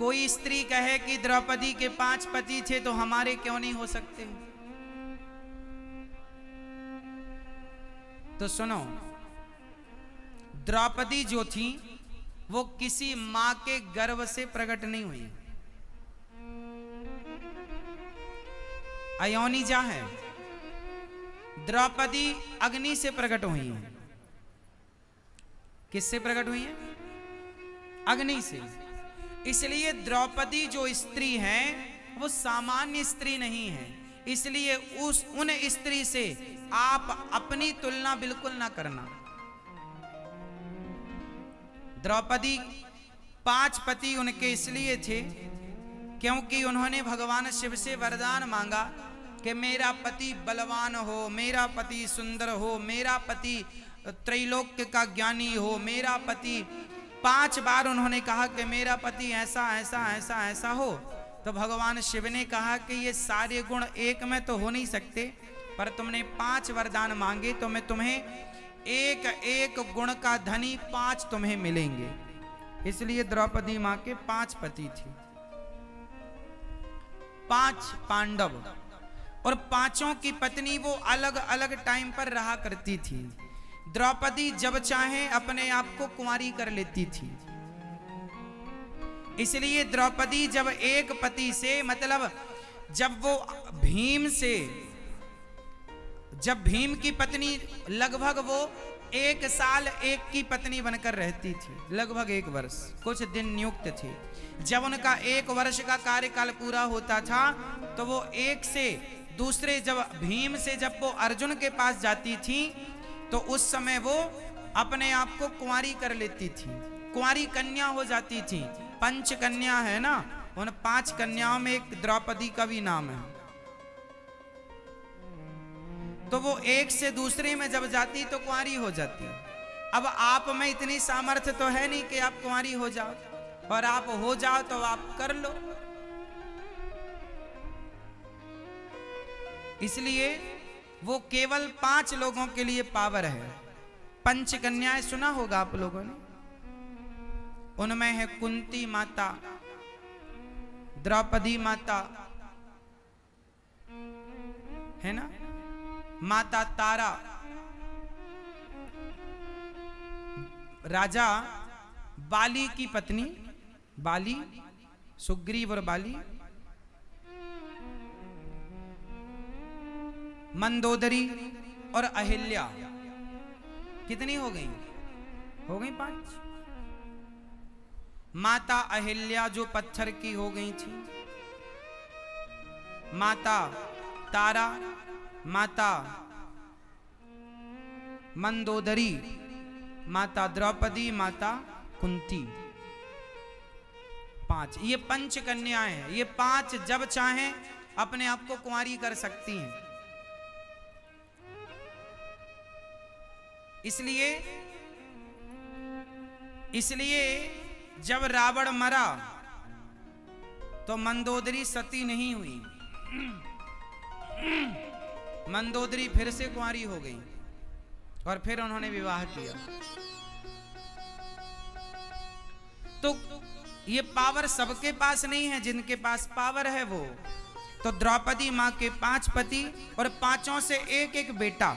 कोई स्त्री कहे कि द्रौपदी के 5 पति थे तो हमारे क्यों नहीं हो सकते? तो सुनो, द्रौपदी जो थी वो किसी मां के गर्भ से प्रकट नहीं हुई, अयोनिजा है। द्रौपदी अग्नि से प्रकट हुई है। किससे प्रकट हुई है? अग्नि से। इसलिए द्रौपदी जो स्त्री है वो सामान्य स्त्री नहीं है। इसलिए उन स्त्री से आप अपनी तुलना बिल्कुल ना करना। द्रौपदी 5 पति उनके इसलिए थे क्योंकि उन्होंने भगवान शिव से वरदान मांगा कि मेरा पति बलवान हो, मेरा पति सुंदर हो, मेरा पति त्रैलोक्य का ज्ञानी हो, मेरा पति 5 बार उन्होंने कहा कि मेरा पति ऐसा ऐसा ऐसा ऐसा हो। तो भगवान शिव ने कहा कि ये सारे गुण एक में तो हो नहीं सकते, पर तुमने 5 वरदान मांगे तो मैं तुम्हें एक एक गुण का धनी 5 तुम्हें मिलेंगे। इसलिए द्रौपदी मां के 5 पति थे, 5 पांडव, और 5ओं की पत्नी वो अलग अलग टाइम पर रहा करती थी। द्रौपदी जब चाहे अपने आप को कुंवारी कर लेती थी। इसलिए द्रौपदी जब एक पति से, मतलब जब वो जब भीम की पत्नी, लगभग वो 1 साल एक की पत्नी बनकर रहती थी, लगभग 1 वर्ष, कुछ दिन नियुक्त थे। जब उनका 1 वर्ष का कार्यकाल पूरा होता था तो वो एक से दूसरे, जब भीम से जब वो अर्जुन के पास जाती थी तो उस समय वो अपने आप को कुंवारी कर लेती थी, कुंवारी कन्या हो जाती थी। 5 कन्या है ना, उन 5 कन्याओं में एक द्रौपदी का भी नाम है। तो वो एक से दूसरे में जब जाती तो कुंवारी हो जाती। अब आप में इतनी सामर्थ्य तो है नहीं कि आप कुंवारी हो जाओ, और आप हो जाओ तो आप कर लो। इसलिए वो केवल 5 लोगों के लिए पावर है। 5 कन्याएं सुना होगा आप लोगों ने, उनमें है कुंती माता, द्रौपदी माता है ना, माता तारा, राजा बाली की पत्नी, बाली, सुग्रीव और बाली, मंदोदरी और अहिल्या। कितनी हो गई? हो गई 5। माता अहिल्या जो पत्थर की हो गई थी, माता तारा, माता मंदोदरी, माता द्रौपदी, माता कुंती, 5। ये 5 कन्याएं हैं। ये 5 जब चाहें अपने आप को कुंवारी कर सकती हैं। इसलिए जब रावण मरा तो मंदोदरी सती नहीं हुई, मंदोदरी फिर से कुंवारी हो गई और फिर उन्होंने विवाह किया। तो ये पावर सबके पास नहीं है, जिनके पास पावर है वो। तो द्रौपदी मां के 5 पति और 5ओं से एक एक बेटा।